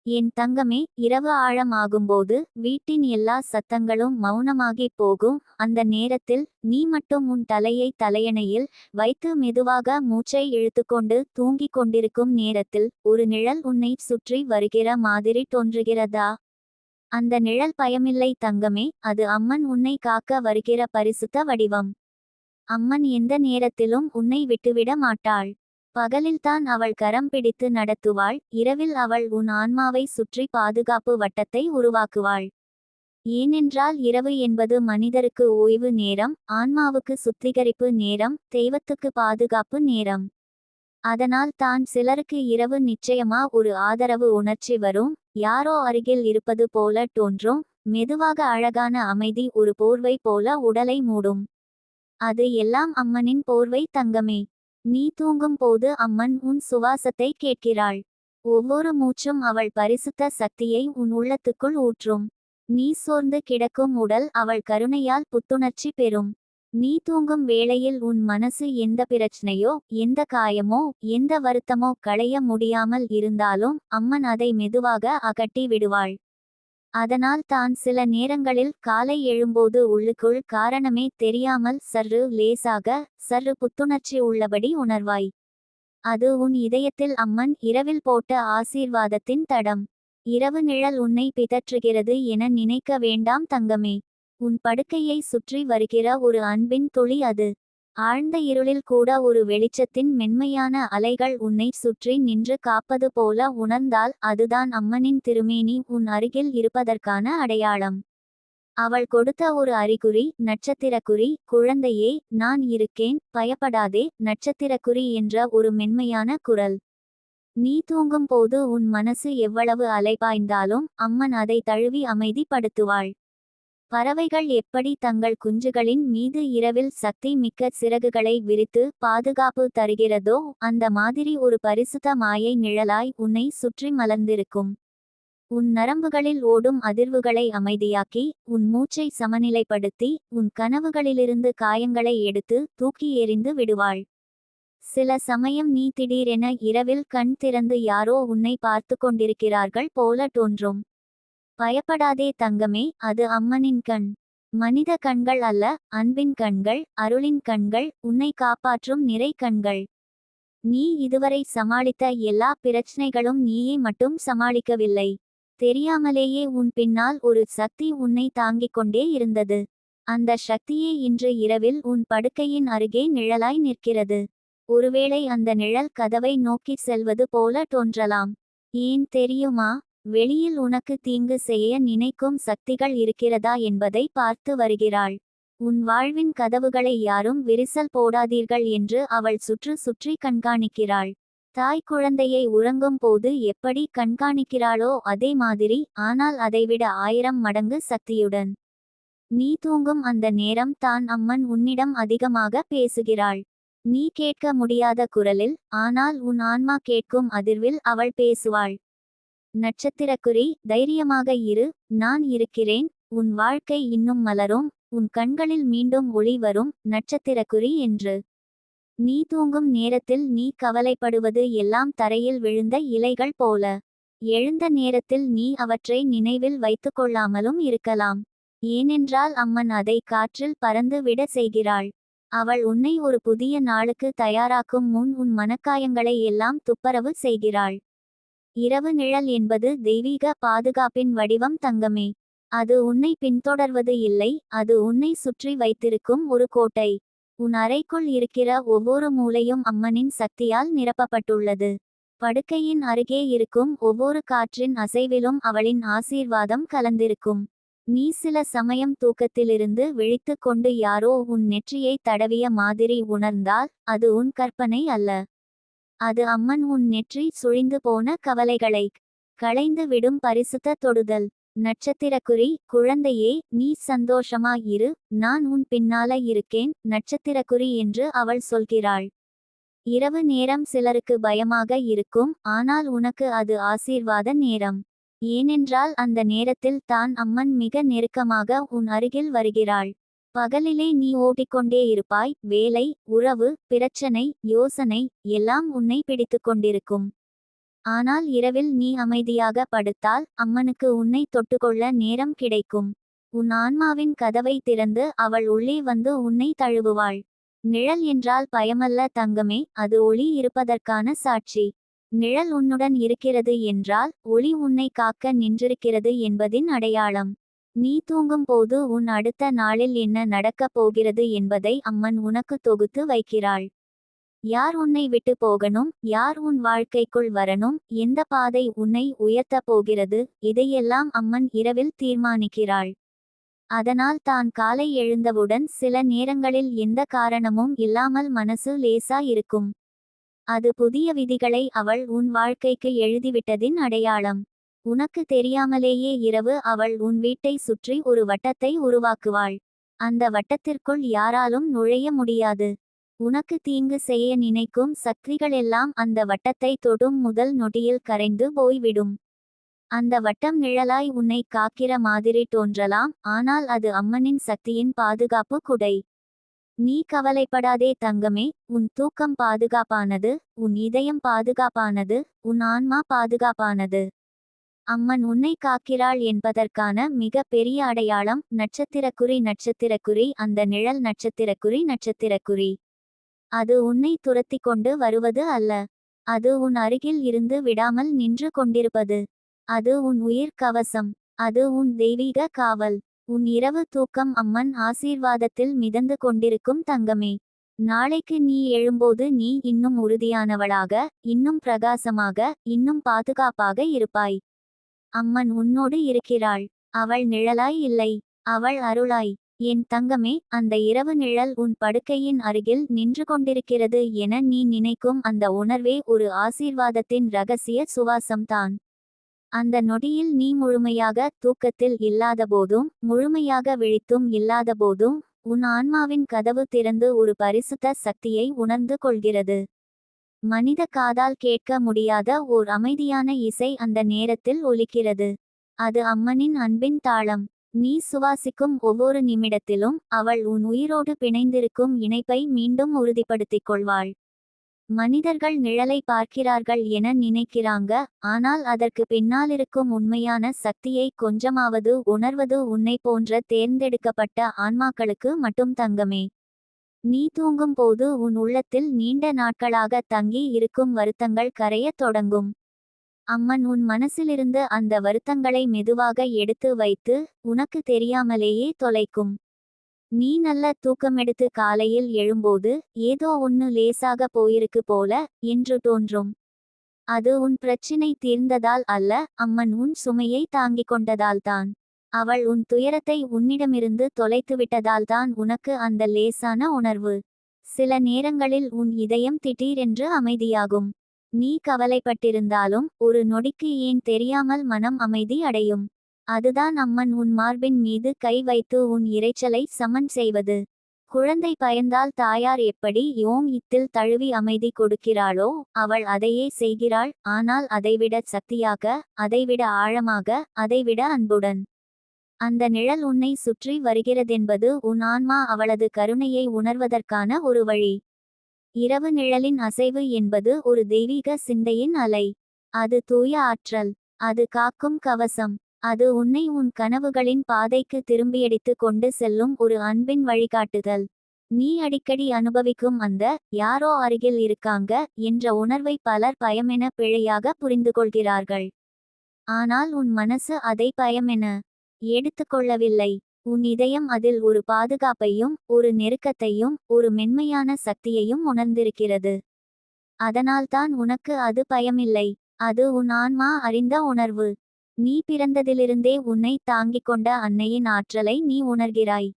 என் தங்கமே, இரவு ஆழம் ஆகும்போது வீட்டின் எல்லா சத்தங்களும் மௌனமாகிப் போகும். அந்த நேரத்தில் நீ மட்டும் உன் தலையை தலையணையில் வைத்து மெதுவாக மூச்சை இழுத்துக்கொண்டு தூங்கிக் கொண்டிருக்கும் நேரத்தில் ஒரு நிழல் உன்னை சுற்றி வருகிற மாதிரி தோன்றுகிறதா? அந்த நிழல் பயமில்லை தங்கமே, அது அம்மன் உன்னை காக்க வருகிற பரிசுத்த வடிவம். அம்மன் எந்த நேரத்திலும் உன்னை விட்டுவிட மாட்டாள். பகலில்தான் அவள் கரம் பிடித்து நடத்துவாள், இரவில் அவள் உன் ஆன்மாவை சுற்றி பாதுகாப்பு வட்டத்தை உருவாக்குவாள். ஏனென்றால் இரவு என்பது மனிதருக்கு ஓய்வு நேரம், ஆன்மாவுக்கு சுத்திகரிப்பு நேரம், தெய்வத்துக்கு பாதுகாப்பு நேரம். அதனால் தான் சிலருக்கு இரவு நிச்சயமா ஒரு ஆதரவு உணர்ச்சி வரும், யாரோ அருகில் இருப்பது போல தோன்றும், மெதுவாக அழகான அமைதி ஒரு போர்வை போல உடலை மூடும். அது எல்லாம் அம்மனின் போர்வை தங்கமே. நீ தூங்கும் போது அம்மன் உன் சுவாசத்தை கேட்கிறாள். ஒவ்வொரு மூச்சும் அவள் பரிசுத்த சக்தியை உன் உள்ளத்துக்குள் ஊற்றும். நீ சோர்ந்து கிடக்கும் உடல் அவள் கருணையால் புத்துணர்ச்சி பெறும். நீ தூங்கும் வேளையில் உன் மனசு எந்த பிரச்சனையோ, எந்த காயமோ, எந்த வருத்தமோ களைய முடியாமல் இருந்தாலும் அம்மன் அதை மெதுவாக அகட்டி விடுவாள். அதனால் தான் சில நேரங்களில் காலை எழும்போது உள்ளுக்குள் காரணமே தெரியாமல் சற்று லேசாக, சற்று புத்துணர்ச்சி உள்ளபடி உணர்வாய். அது உன் இதயத்தில் அம்மன் இரவில் போட்ட ஆசீர்வாதத்தின் தடம். இரவு நிழல் உன்னை பிதற்றுகிறது என நினைக்க வேண்டாம் தங்கமே. உன் படுக்கையை சுற்றி வருகிற ஒரு அன்பின் துளி அது. ஆழ்ந்த இருளில் கூட ஒரு வெளிச்சத்தின் மென்மையான அலைகள் உன்னை சுற்றி நின்று காப்பது போல உணர்ந்தால் அதுதான் அம்மனின் திருமேனி உன் அருகில் இருப்பதற்கான அடையாளம். அவள் கொடுத்த ஒரு அறிகுறி, நட்சத்திரக்குறி. குழந்தையே, நான் இருக்கேன், பயப்படாதே. நட்சத்திரக்குறி என்ற ஒரு மென்மையான குரல். நீ தூங்கும் போது உன் மனசு எவ்வளவு அலைபாய்ந்தாலும் அம்மன் அதை தழுவி அமைதிப்படுத்துவாள். பறவைகள் எப்படி தங்கள் குஞ்சுகளின் மீது இரவில் சக்தி மிக்க சிறகுகளை விரித்து பாதுகாப்பு தருகிறதோ, அந்த மாதிரி ஒரு பரிசுத்த மாயை நிழலாய் உன்னை சுற்றி மலர்ந்திருக்கும். உன் நரம்புகளில் ஓடும் அதிர்வுகளை அமைதியாக்கி, உன் மூச்சை சமநிலைப்படுத்தி, உன் கனவுகளிலிருந்து காயங்களை எடுத்து தூக்கி எறிந்து விடுவாள். சில சமயம் நீ திடீரென இரவில் கண் திறந்து யாரோ உன்னை பார்த்து கொண்டிருக்கிறார்கள் போல தோன்றும். பயப்படாதே தங்கமே, அது அம்மனின் கண். மனித கண்கள் அல்ல, அன்பின் கண்கள், அருளின் கண்கள், உன்னை காப்பாற்றும் நிறை கண்கள். நீ இதுவரை சமாளித்த எல்லா பிரச்சனைகளும் நீயே மட்டும் சமாளிக்கவில்லை. தெரியாமலேயே உன் பின்னால் ஒரு சக்தி உன்னை தாங்கிக் கொண்டே இருந்தது. அந்த சக்தியே இன்று இரவில் உன் படுக்கையின் அருகே நிழலாய் நிற்கிறது. ஒருவேளை அந்த நிழல் கதவை நோக்கி செல்வது போல தோன்றலாம். ஏன் தெரியுமா? வெளியில் உனக்கு தீங்கு செய்ய நினைக்கும் சக்திகள் இருக்கிறதா என்பதை பார்த்து வருகிறாள். உன் வாழ்வின் கதவுகளை யாரும் விரிசல் போடாதீர்கள் என்று அவள் சுற்றி கண்காணிக்கிறாள். தாய் குழந்தையை உறங்கும் போது எப்படி கண்காணிக்கிறாளோ அதே மாதிரி, ஆனால் அதைவிட 1000 மடங்கு சக்தியுடன். நீ தூங்கும் அந்த நேரம் தான் அம்மன் உன்னிடம் அதிகமாக பேசுகிறாள். நீ கேட்க முடியாத குரலில், ஆனால் உன் ஆன்மா கேட்கும் அதிர்வில் அவள் பேசுவாள். நட்சத்திரக்குறி, தைரியமாக இரு, நான் இருக்கிறேன், உன் வாழ்க்கை இன்னும் மலரும், உன் கண்களில் மீண்டும் ஒளி வரும். நட்சத்திரக்குறி என்று. நீ தூங்கும் நேரத்தில் நீ கவலைப்படுவது எல்லாம் தரையில் விழுந்த இலைகள் போல. எழுந்த நேரத்தில் நீ அவற்றை நினைவில் வைத்துக்கொள்ளாமலும் இருக்கலாம். ஏனென்றால் அம்மன் அதை காற்றில் பறந்து விட செய்கிறாள். அவள் உன்னை ஒரு புதிய நாளுக்கு தயாராக்கும் முன் உன் மனக்காயங்களை எல்லாம் துப்பரவு செய்கிறாள். இரவு நிழல் என்பது தெய்வீக பாதுகாப்பின் வடிவம் தங்கமே. அது உன்னை பின்தொடர்வது இல்லை, அது உன்னை சுற்றி வைத்திருக்கும் ஒரு கோட்டை. உன் அறைக்குள் இருக்கிற ஒவ்வொரு மூலையும் அம்மனின் சக்தியால் நிரப்பப்பட்டுள்ளது. படுக்கையின் அருகே இருக்கும் ஒவ்வொரு காற்றின் அசைவிலும் அவளின் ஆசீர்வாதம் கலந்திருக்கும். நீ சில சமயம் தூக்கத்திலிருந்து விழித்து கொண்டு யாரோ உன் நெற்றியை தடவிய மாதிரி உணர்ந்தால் அது உன் கற்பனை அல்ல. அது அம்மன் உன் நெற்றி சுழிந்து போன கவலைகளை களைந்து விடும் பரிசுத்த தொடுதல். நட்சத்திரக்குறி, குழந்தையே, நீ சந்தோஷமா இரு, நான் உன் பின்னால இருக்கேன். நட்சத்திரக்குறி என்று அவள் சொல்கிறாள். இரவு நேரம் சிலருக்கு பயமாக இருக்கும், ஆனால் உனக்கு அது ஆசீர்வாத நேரம். ஏனென்றால் அந்த நேரத்தில் தான் அம்மன் மிக நெருக்கமாக உன் அருகில் வருகிறாள். பகலிலே நீ ஓடிக்கொண்டே இருப்பாய், வேலை, உறவு, பிரச்சனை, யோசனை எல்லாம் உன்னை பிடித்து கொண்டிருக்கும். ஆனால் இரவில் நீ அமைதியாக படுத்தால் அம்மனுக்கு உன்னை தொட்டுக்கொள்ள நேரம் கிடைக்கும். உன் ஆன்மாவின் கதவை திறந்து அவள் உள்ளே வந்து உன்னை தழுவுவாள். நிழல் என்றால் பயமல்ல தங்கமே, அது ஒளி இருப்பதற்கான சாட்சி. நிழல் உன்னுடன் இருக்கிறது என்றால் ஒளி உன்னை காக்க நின்றிருக்கிறது என்பதின் அடையாளம். நீ தூங்கும் போது உன் அடுத்த நாளில் என்ன நடக்கப் போகிறது என்பதை அம்மன் உனக்கு தொகுத்து வைக்கிறாள். யார் உன்னை விட்டு போகணும், யார் உன் வாழ்க்கைக்குள் வரணும், எந்த பாதை உன்னை உயர்த்தப் போகிறது, இதையெல்லாம் அம்மன் இரவில் தீர்மானிக்கிறாள். அதனால் தான் காலை எழுந்தவுடன் சில நேரங்களில் எந்த காரணமும் இல்லாமல் மனசு லேசா இருக்கும். அது புதிய விதிகளை அவள் உன் வாழ்க்கைக்கு எழுதிவிட்டதின் அடையாளம். உனக்கு தெரியாமலேயே இரவு அவள் உன் வீட்டை சுற்றி ஒரு வட்டத்தை உருவாக்குவாள். அந்த வட்டத்திற்குள் யாராலும் நுழைய முடியாது. உனக்கு தீங்கு செய்ய நினைக்கும் சக்திகளெல்லாம் அந்த வட்டத்தை தொடும் முதல் நொடியில் கரைந்து போய்விடும். அந்த வட்டம் நிழலாய் உன்னை காக்கிற மாதிரி தோன்றலாம், ஆனால் அது அம்மனின் சக்தியின் பாதுகாப்பு குடை. நீ கவலைப்படாதே தங்கமே, உன் தூக்கம் பாதுகாப்பானது, உன் இதயம் பாதுகாப்பானது, உன் ஆன்மா பாதுகாப்பானது. அம்மன் உன்னை காக்கிறாள் என்பதற்கான மிக பெரிய அடையாளம் நட்சத்திரக்குறி. நட்சத்திரக்குறி, அந்த நிழல் நட்சத்திரக்குறி. அது உன்னை துரத்தி கொண்டு வருவது அல்ல. அது உன் அருகில் இருந்து விடாமல் நின்று கொண்டிருப்பது. அது உன் உயிர் கவசம். அது உன் தெய்வீக காவல். உன் இரவு தூக்கம் அம்மன் ஆசீர்வாதத்தில் மிதந்து கொண்டிருக்கும் தங்கமே. நாளைக்கு நீ எழும்போது நீ இன்னும் உறுதியானவளாக, இன்னும் பிரகாசமாக, இன்னும் பாதுகாப்பாக இருப்பாய். அம்மன் உன்னோடு இருக்கிறாள். அவள் நிழலாய் இல்லை, அவள் அருளாய். என் தங்கமே, அந்த இரவு நிழல் உன் படுக்கையின் அருகில் நின்று கொண்டிருக்கிறது என நீ நினைக்கும் அந்த உணர்வே ஒரு ஆசீர்வாதத்தின் இரகசிய சுவாசம்தான். அந்த நொடியில் நீ முழுமையாக தூக்கத்தில் இல்லாதபோதும், முழுமையாக விழித்தும் இல்லாதபோதும், உன் ஆன்மாவின் கதவு திறந்து ஒரு பரிசுத்த சக்தியை உணர்ந்து கொள்கிறது. மனித காதால் கேட்க முடியாத ஓர் அமைதியான இசை அந்த நேரத்தில் ஒலிக்கிறது. அது அம்மனின் அன்பின் தாளம். நீ சுவாசிக்கும் ஒவ்வொரு நிமிடத்திலும் அவள் உன் உயிரோடு பிணைந்திருக்கும் இணைப்பை மீண்டும் உறுதிப்படுத்திக் கொள்வாள். மனிதர்கள் நிழலை பார்க்கிறார்கள் என நினைக்கிறாங்க, ஆனால் அதற்கு பின்னாலிருக்கும் உண்மையான சக்தியை கொஞ்சமாவது உணர்வது உன்னை போன்ற தேர்ந்தெடுக்கப்பட்ட ஆன்மாக்களுக்கு மட்டும் தங்கமே. நீ தூங்கும் போது உன் உள்ளத்தில் நீண்ட நாட்களாக தங்கி இருக்கும் வருத்தங்கள் கரையத் தொடங்கும். அம்மன் உன் மனசிலிருந்து அந்த வருத்தங்களை மெதுவாக எடுத்து வைத்து உனக்கு தெரியாமலேயே தொலைக்கும். நீ நல்ல தூக்கமெடுத்து காலையில் எழும்போது ஏதோ ஒன்னு லேசாக போயிருக்கு போல என்று தோன்றும். அது உன் பிரச்சினை தீர்ந்ததால் அல்ல, அம்மன் உன் சுமையை தாங்கிக் கொண்டதால்தான். அவள் உன் துயரத்தை உன்னிடமிருந்து தொலைத்துவிட்டதால்தான் உனக்கு அந்த லேசான உணர்வு. சில நேரங்களில் உன் இதயம் திடீரென்று அமைதியாகும். நீ கவலைப்பட்டிருந்தாலும் ஒரு நொடிக்கு ஏன் தெரியாமல் மனம் அமைதி அடையும். அதுதான் அம்மன் உன் மார்பின் மீது கை வைத்து உன் இரைச்சலை சமன் செய்வது. குழந்தை பயந்தால் தாயார் எப்படி இத்தில் தழுவி அமைதி கொடுக்கிறாளோ, அவள் அதையே செய்கிறாள், ஆனால் அதைவிட சக்தியாக, அதைவிட ஆழமாக, அதைவிட அன்புடன். அந்த நிழல் உன்னை சுற்றி வருகிறதென்பது உன் ஆன்மா அவளது கருணையை உணர்வதற்கான ஒரு வழி. இரவு நிழலின் அசைவு என்பது ஒரு தெய்வீக சிந்தையின் அலை. அது தூய ஆற்றல். அது காக்கும் கவசம். அது உன்னை உன் கனவுகளின் பாதைக்கு திரும்பியடித்து கொண்டு செல்லும் ஒரு அன்பின் வழிகாட்டுதல். நீ அடிக்கடி அனுபவிக்கும் அந்த யாரோ அருகில் இருக்காங்க என்ற உணர்வை பலர் பயமென பிழையாக புரிந்துகொள்கிறார்கள். ஆனால் உன் மனசு அதை பயமென எடுத்துக்கொள்ளவில்லை. உன் இதயம் அதில் ஒரு பாதுகாப்பையும், ஒரு நெருக்கத்தையும், ஒரு மென்மையான சக்தியையும் உணர்ந்திருக்கிறது. அதனால்தான் உனக்கு அது பயமில்லை. அது உன் ஆன்மா அறிந்த உணர்வு. நீ பிறந்ததிலிருந்தே உன்னை தாங்கிக் கொண்ட அன்னையின் ஆற்றலை நீ உணர்கிறாய்.